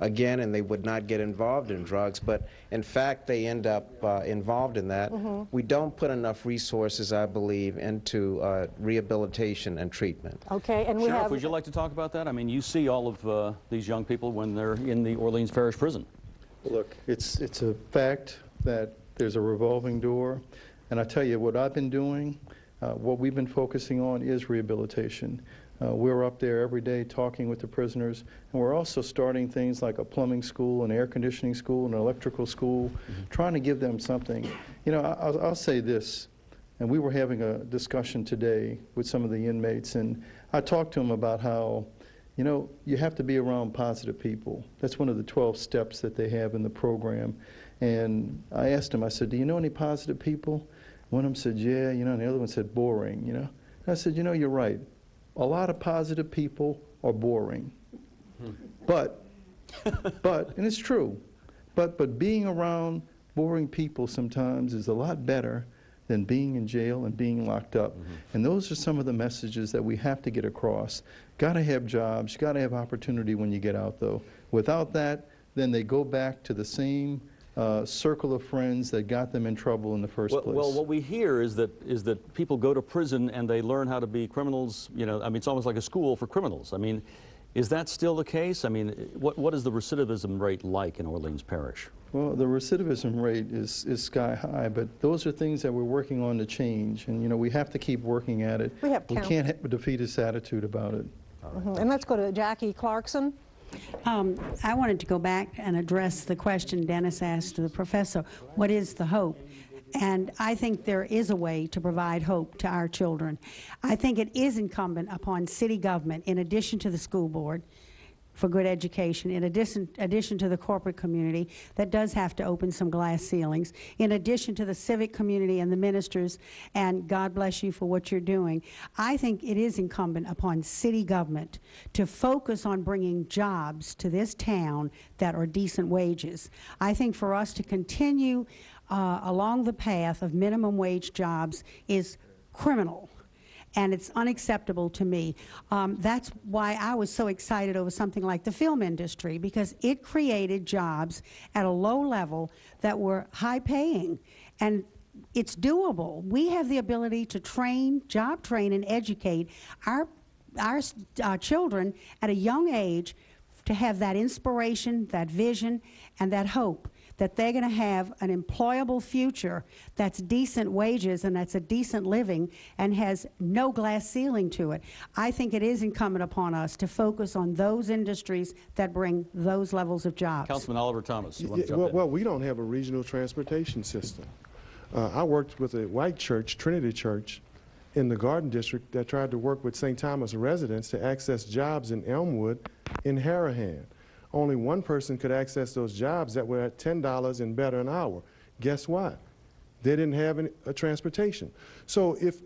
again, and they would not get involved in drugs, but in fact they end up involved in that. We don't put enough resources, I believe, into rehabilitation and treatment. Okay, and Sheriff, would you like to talk about that? I mean, you see all of these young people when they're in the Orleans Parish Prison. Look, it's a fact that there's a revolving door, and I tell you what I've been doing, what we've been focusing on is rehabilitation. We're up there every day talking with the prisoners, and we're also starting things like a plumbing school, an air conditioning school, an electrical school, trying to give them something. You know, I'll say this, and we were having a discussion today with some of the inmates, and I talked to them about how, you know, you have to be around positive people. That's one of the 12 steps that they have in the program. And I asked them, I said, do you know any positive people? One of them said, yeah, you know, and the other one said, boring, you know. And I said, you know, you're right. A lot of positive people are boring. But, and it's true, but being around boring people sometimes is a lot better than being in jail and being locked up. And those are some of the messages that we have to get across. Got to have jobs, got to have opportunity when you get out, though. Without that, then they go back to the same circle of friends that got them in trouble in the first place. Well, what we hear is that people go to prison and they learn how to be criminals. You know, I mean, it's almost like a school for criminals. I mean, is that still the case? I mean, what is the recidivism rate like in Orleans Parish? Well, the recidivism rate is sky high, but those are things that we're working on to change, and you know, we have to keep working at it. We can't have a defeatist attitude about it. And let's go to Jackie Clarkson. I wanted to go back and address the question Dennis asked the professor, what is the hope? And I think there is a way to provide hope to our children. I think it is incumbent upon city government, in addition to the school board, for good education, in addition to the corporate community that does have to open some glass ceilings, in addition to the civic community and the ministers, and God bless you for what you're doing. I think it is incumbent upon city government to focus on bringing jobs to this town that are decent wages. I think for us to continue along the path of minimum wage jobs is criminal. And it's unacceptable to me. That's why I was so excited over something like the film industry, because it created jobs at a low level that were high paying. And it's doable. We have the ability to train, job train, and educate our children at a young age to have that inspiration, that vision, and that hope that they're going to have an employable future that's decent wages and that's a decent living and has no glass ceiling to it. I think it is incumbent upon us to focus on those industries that bring those levels of jobs. Councilman Oliver Thomas, you want to jump in? Well, we don't have a regional transportation system. I worked with a white church, Trinity Church, in the Garden District that tried to work with St. Thomas residents to access jobs in Elmwood in Harahan. Only one person could access those jobs that were at $10 and better an hour. Guess what? They didn't have a transportation. So if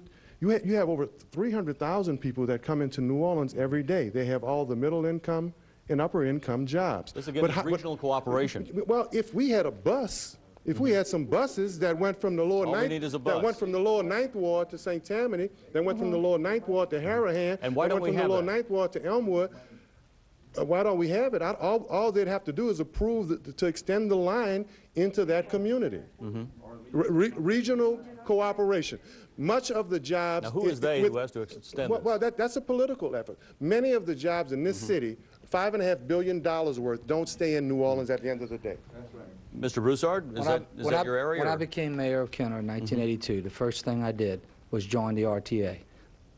you have over 300,000 people that come into New Orleans every day, they have all the middle income and upper income jobs. This again is regional cooperation. Well, if we had a bus, if we had some buses that went from the lower Ninth Ward to St. Tammany, that went from the lower Ninth Ward to Harahan, and why don't we have from the lower Ninth Ward to Elmwood, Why don't we have it? All they'd have to do is approve to extend the line into that community. Regional cooperation. Much of the jobs... Now, who is they who has to extend this? Well, that's a political effort. Many of the jobs in this city, $5.5 billion worth, don't stay in New Orleans at the end of the day. That's right. Mr. Broussard, is that your area? When I became mayor of Kenner in 1982, the first thing I did was join the RTA. It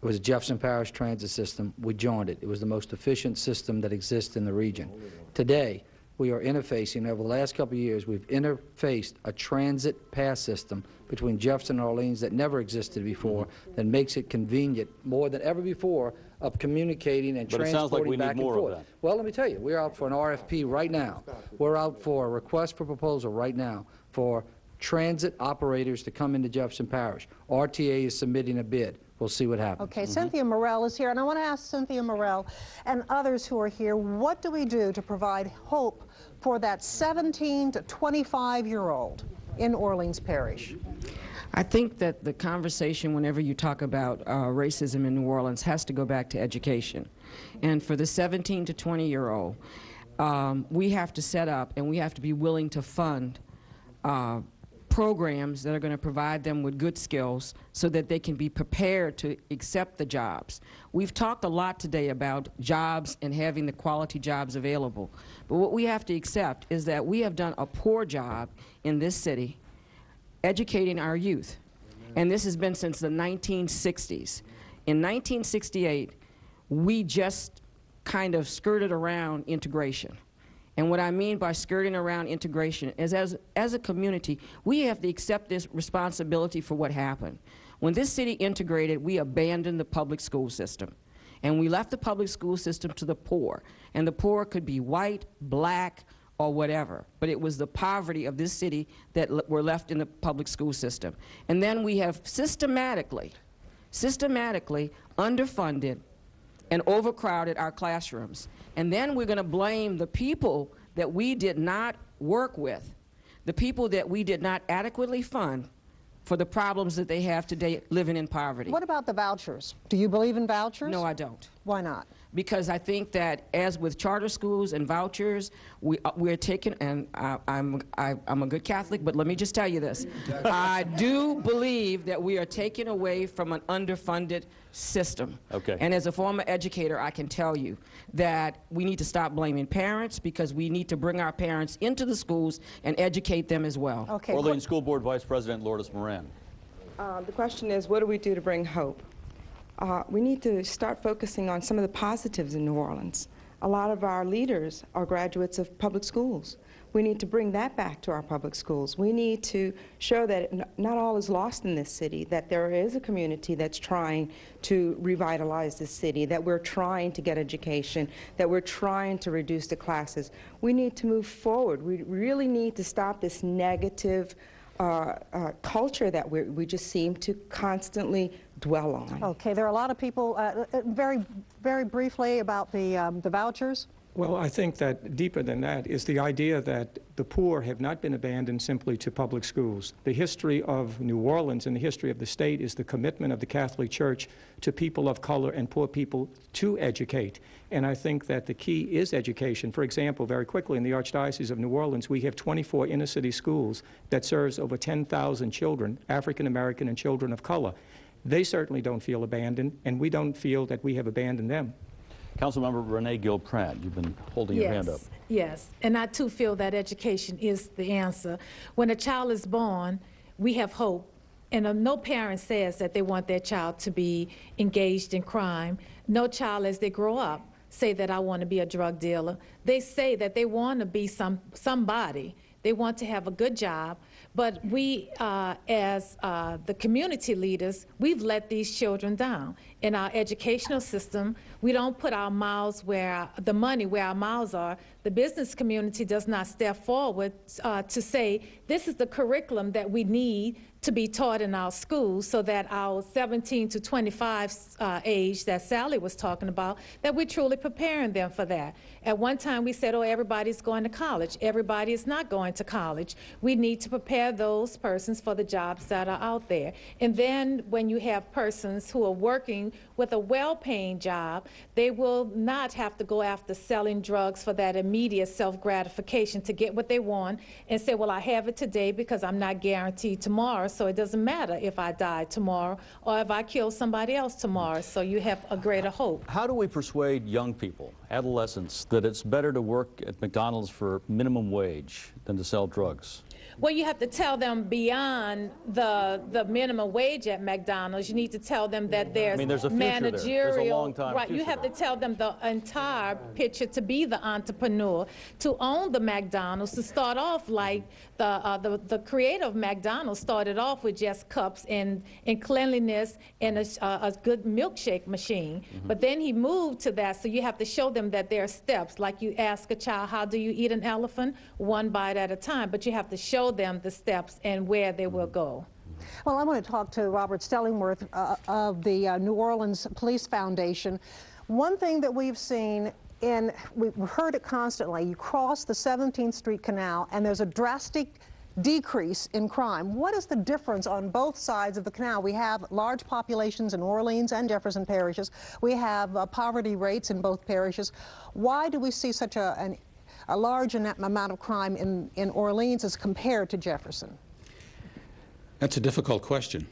was a Jefferson Parish transit system. We joined it. It was the most efficient system that exists in the region. Today, we are interfacing, over the last couple of years, we've interfaced a transit pass system between Jefferson and Orleans that never existed before, that makes it convenient more than ever before of communicating and transporting it sounds like we back need more and forth. of that. Well, let me tell you, we're out for an RFP right now. We're out for a request for proposal right now for transit operators to come into Jefferson Parish. RTA is submitting a bid. We'll see what happens. Okay, Cynthia Morell is here, and I want to ask Cynthia Morell and others who are here, what do we do to provide hope for that 17 to 25-year-old in Orleans Parish? I think that the conversation, whenever you talk about racism in New Orleans, has to go back to education. And for the 17 to 20-year-old, we have to set up and we have to be willing to fund programs that are going to provide them with good skills so that they can be prepared to accept the jobs. We've talked a lot today about jobs and having the quality jobs available. But what we have to accept is that we have done a poor job in this city educating our youth. And this has been since the 1960s. In 1968, we just kind of skirted around integration. And what I mean by skirting around integration is as a community, we have to accept this responsibility for what happened. When this city integrated, we abandoned the public school system. And we left the public school system to the poor. And the poor could be white, black, or whatever. But it was the poverty of this city that were left in the public school system. And then we have systematically underfunded and overcrowded our classrooms. And then we're going to blame the people that we did not work with, the people that we did not adequately fund for the problems that they have today living in poverty. What about the vouchers? Do you believe in vouchers? No, I don't. Why not? Because I think that as with charter schools and vouchers, we're taking, and I'm a good Catholic, but let me just tell you this. I do believe that we are taking away from an underfunded system. Okay. And as a former educator, I can tell you that we need to stop blaming parents because we need to bring our parents into the schools and educate them as well. Okay. Orleans School Board Vice President Lourdes Moran. The question is, what do we do to bring hope? We need to start focusing on some of the positives in New Orleans. A lot of our leaders are graduates of public schools. We need to bring that back to our public schools. We need to show that not all is lost in this city, that there is a community that's trying to revitalize this city, that we're trying to get education, that we're trying to reduce the classes. We need to move forward. We really need to stop this negative culture that we just seem to constantly dwell on. Okay, there are a lot of people, very briefly about the vouchers. Well, I think that deeper than that is the idea that the poor have not been abandoned simply to public schools. The history of New Orleans and the history of the state is the commitment of the Catholic Church to people of color and poor people to educate. And I think that the key is education. For example, very quickly, in the Archdiocese of New Orleans, we have 24 inner-city schools that serves over 10,000 children, African American and children of color. They certainly don't feel abandoned, and we don't feel that we have abandoned them. Councilmember Renee Gill-Pratt, you've been holding your hand up. Yes, and I too feel that education is the answer. When a child is born, we have hope, and no parent says that they want their child to be engaged in crime. No child, as they grow up, say that I want to be a drug dealer. They say that they want to be somebody. They want to have a good job. But we, as the community leaders, we've let these children down. In our educational system, we don't put our mouths where the money where our mouths are. The business community does not step forward to say, this is the curriculum that we need to be taught in our schools so that our 17 to 25 age that Sally was talking about, that we're truly preparing them for that. At one time we said, oh, everybody's going to college. Everybody is not going to college. We need to prepare those persons for the jobs that are out there. And then when you have persons who are working with a well-paying job, they will not have to go after selling drugs for that immediate self-gratification to get what they want and say, well, I have it today because I'm not guaranteed tomorrow, so it doesn't matter if I die tomorrow or if I kill somebody else tomorrow, so you have a greater hope. How do we persuade young people, adolescents, that it's better to work at McDonald's for minimum wage than to sell drugs? Well, you have to tell them beyond the minimum wage at McDonald's. You need to tell them that there's, there's a future managerial. There's a long-time right. future You have there. to tell them the entire picture, to be the entrepreneur, to own the McDonald's, to start off like the creator of McDonald's started off with just cups and cleanliness and a good milkshake machine. But then he moved to that, so you have to show them that there are steps. Like you ask a child, how do you eat an elephant? One bite at a time. But you have to show them the steps and where they will go. Well, I want to talk to Robert Stellingworth of the New Orleans Police Foundation. One thing that we've seen, and we've heard it constantly, you cross the 17th Street Canal and there's a drastic decrease in crime. What is the difference on both sides of the canal? We have large populations in Orleans and Jefferson parishes. We have poverty rates in both parishes. Why do we see such a large amount of crime in Orleans as compared to Jefferson? That's a difficult question.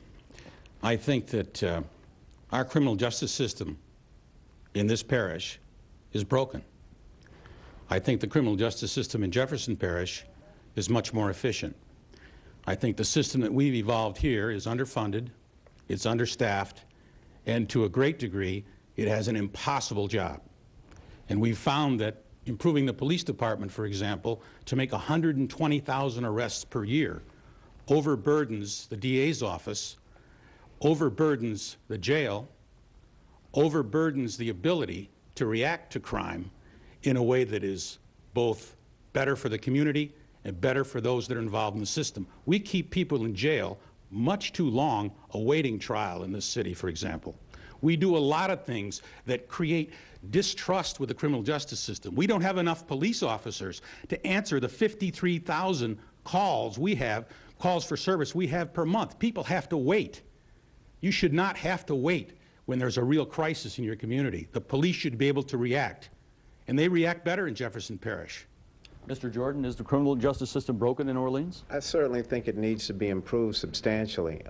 I think that our criminal justice system in this parish is broken. I think the criminal justice system in Jefferson Parish is much more efficient. I think the system that we've evolved here is underfunded, it's understaffed, and to a great degree, it has an impossible job. And we've found that improving the police department, for example, to make 120,000 arrests per year overburdens the DA's office, overburdens the jail, overburdens the ability to react to crime in a way that is both better for the community and better for those that are involved in the system. We keep people in jail much too long awaiting trial in this city, for example. We do a lot of things that create distrust with the criminal justice system. We don't have enough police officers to answer the 53,000 calls we have, calls for service we have per month. People have to wait. You should not have to wait when there's a real crisis in your community. The police should be able to react, and they react better in Jefferson Parish. Mr. Jordan, is the criminal justice system broken in Orleans? I certainly think it needs to be improved substantially.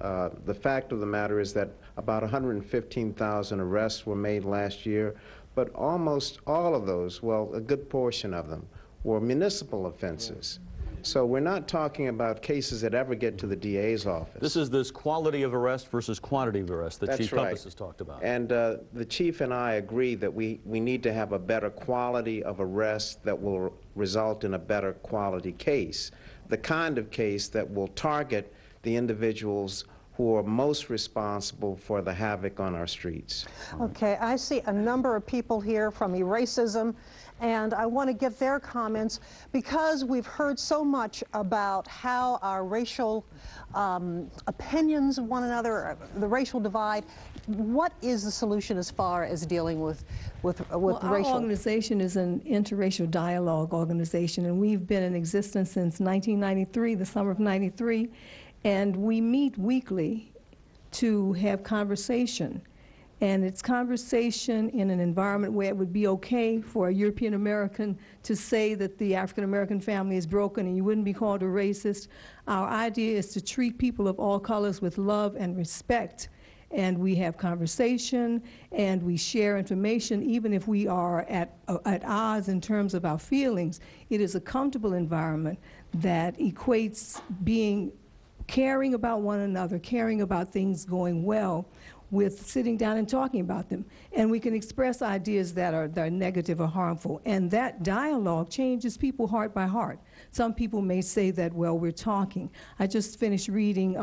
The fact of the matter is that about 115,000 arrests were made last year, but almost all of those, well, a good portion of them, were municipal offenses. So we're not talking about cases that ever get to the DA's office. This is this quality of arrest versus quantity of arrest that Chief right. Compass has talked about. And the Chief and I agree that we need to have a better quality of arrest that will result in a better quality case, the kind of case that will target the individuals who are most responsible for the havoc on our streets. Okay, I see a number of people here from Eracism, and I want to get their comments because we've heard so much about how our racial opinions of one another, the racial divide. What is the solution as far as dealing with Well, our racial? organization is an interracial dialogue organization, and we've been in existence since 1993, the summer of '93, and we meet weekly to have conversation. And it's conversation in an environment where it would be okay for a European American to say that the African American family is broken and you wouldn't be called a racist. Our idea is to treat people of all colors with love and respect. And we have conversation and we share information even if we are at odds in terms of our feelings. It is a comfortable environment that equates being caring about one another, caring about things going well, with sitting down and talking about them. And we can express ideas that are negative or harmful. And that dialogue changes people heart by heart. Some people may say that, well, we're talking. I just finished reading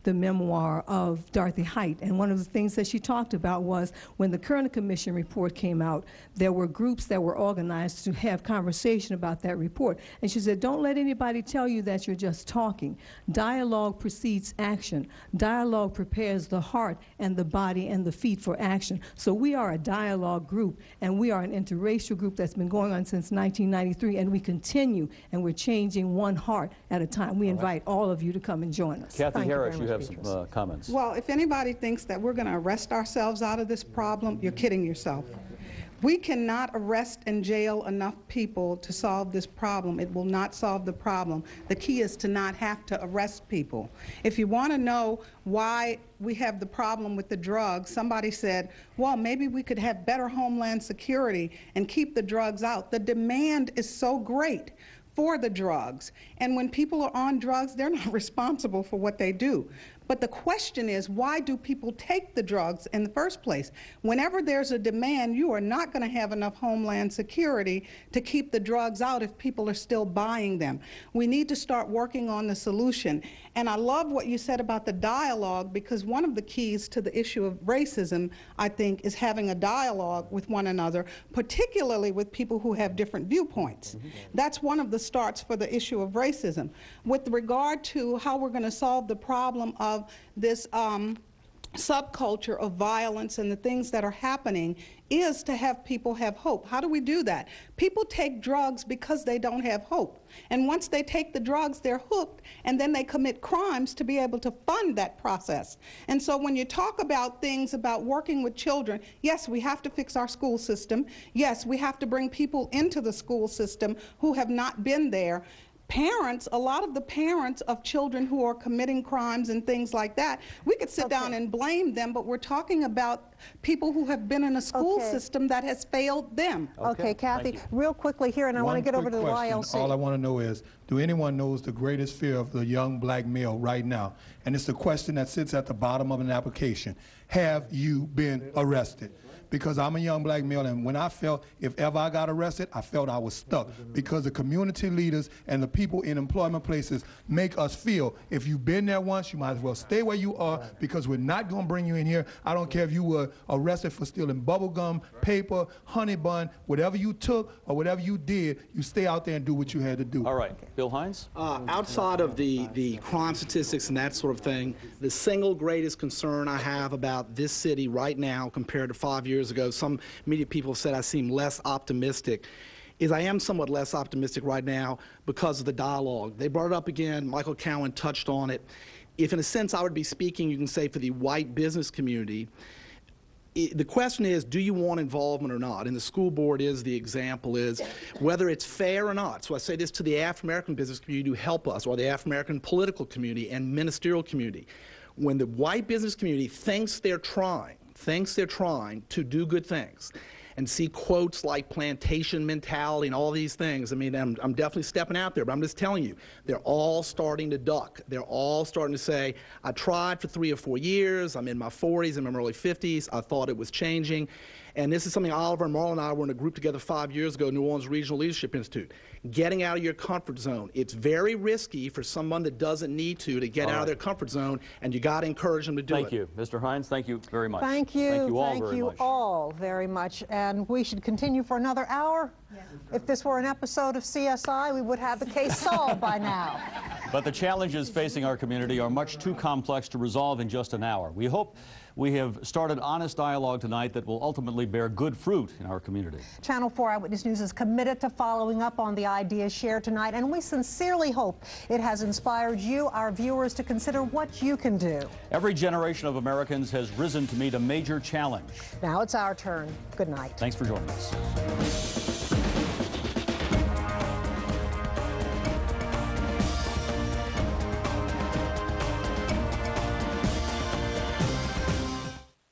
the memoir of Dorothy Height, and one of the things that she talked about was when the Kerner Commission report came out, there were groups that were organized to have conversation about that report. And she said, don't let anybody tell you that you're just talking. Dialogue precedes action. Dialogue prepares the heart and the body and the feet for action. So we are a dialogue group, and we are an interracial group that's been going on since 1993, and we continue, and we're changing one heart at a time. We invite all of you to come and join us. Kathy Harris, you have some comments. Well, if anybody thinks that we're going to arrest ourselves out of this problem, you're kidding yourself. We cannot arrest and jail enough people to solve this problem. It will not solve the problem. The key is to not have to arrest people. If you want to know why we have the problem with the drugs, somebody said, well, maybe we could have better homeland security and keep the drugs out. The demand is so great for the drugs. And when people are on drugs, they're not responsible for what they do. But the question is, why do people take the drugs in the first place? Whenever there's a demand, you are not going to have enough homeland security to keep the drugs out if people are still buying them. We need to start working on the solution. And I love what you said about the dialogue, because one of the keys to the issue of racism, I think, is having a dialogue with one another, particularly with people who have different viewpoints. That's one of the starts for the issue of racism. With regard to how we're going to solve the problem of this subculture of violence and the things that are happening is to have people have hope. How do we do that? People take drugs because they don't have hope. And once they take the drugs, they're hooked, and then they commit crimes to be able to fund that process. And so when you talk about things about working with children, yes, we have to fix our school system. Yes, we have to bring people into the school system who have not been there. Parents, a lot of the parents of children who are committing crimes and things like that, we could sit down and blame them, but we're talking about people who have been in a school system that has failed them. Okay, Kathy, real quickly here, and I want to get over to the YLC. All I want to know is, do anyone knows the greatest fear of the young black male right now? And it's the question that sits at the bottom of an application. Have you been arrested? Because I'm a young black male, and when I felt, if ever I got arrested, I felt I was stuck. Because the community leaders and the people in employment places make us feel, if you've been there once, you might as well stay where you are, because we're not going to bring you in here. I don't care if you were arrested for stealing bubble gum, paper, honey bun, whatever you took or whatever you did, you stay out there and do what you had to do. All right, Bill Hines? Outside of the crime statistics and that sort of thing, the single greatest concern I have about this city right now compared to 5 years ago, some media people said I seem less optimistic, is I am somewhat less optimistic right now because of the dialogue. They brought it up again. Michael Cowan touched on it. If in a sense I would be speaking, you can say, for the white business community, the question is, do you want involvement or not? And the school board is the example, is whether it's fair or not. So I say this to the African-American business community to help us, or the African-American political community and ministerial community. When the white business community thinks they're trying to do good things, and see quotes like plantation mentality and all these things. I mean, I'm definitely stepping out there, but I'm just telling you, they're all starting to duck. They're all starting to say, I tried for 3 or 4 years, I'm in my 40s, I'm in my early 50s, I thought it was changing. And this is something Oliver and Marla and I were in a group together 5 years ago, New Orleans Regional Leadership Institute. Getting out of your comfort zone. It's very risky for someone that doesn't need to get out of their comfort zone, and you got to encourage them to do it. Thank you. Mr. Hines, thank you very much. Thank you. Thank you all Thank very you much. all very much. And we should continue for another hour. If this were an episode of CSI, we would have the case solved by now. But the challenges facing our community are much too complex to resolve in just an hour. We hope we have started honest dialogue tonight that will ultimately bear good fruit in our community. Channel 4 Eyewitness News is committed to following up on the ideas shared tonight, and we sincerely hope it has inspired you, our viewers, to consider what you can do. Every generation of Americans has risen to meet a major challenge. Now it's our turn. Good night. Thanks for joining us.